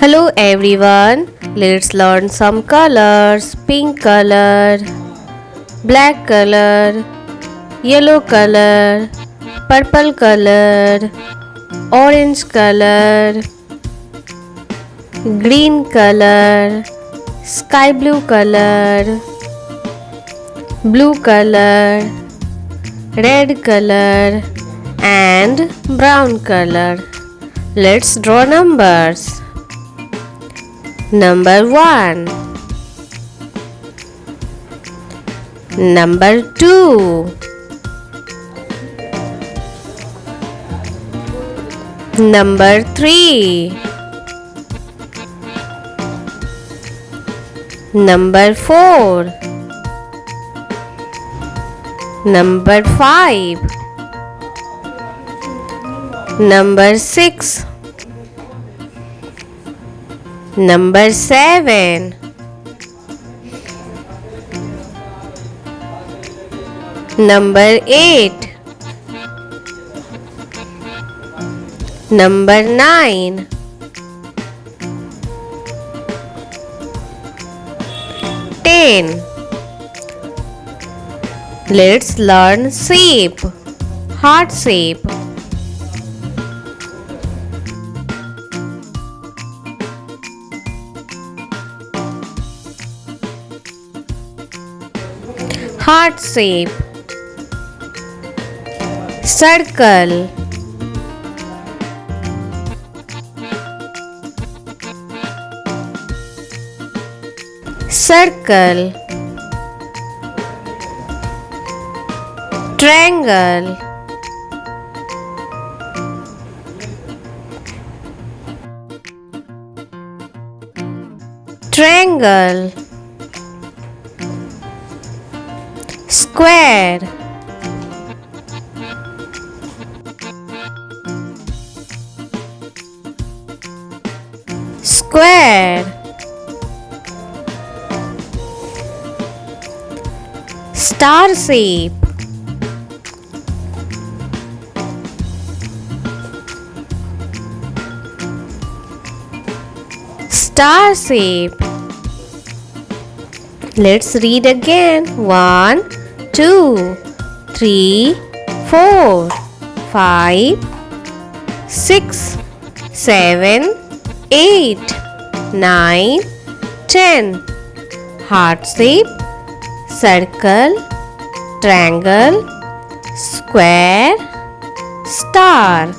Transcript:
Hello everyone, let's learn some colors. Pink color, black color, yellow color, purple color, orange color, green color, sky blue color, blue color, red color and brown color. Let's draw numbers. Number 1, number 2, number 3, number 4, number 5, number 6, number 7, number 8, number 9, ten. Let's learn shape. Heart shape. Heart shape. Circle. Circle. Triangle. Triangle. Square. Square. Star shape. Star shape. Let's read again. 1, 2, 3, 4, 5, 6, 7, 8, 9, 10. Heart shape, circle, triangle, square, star.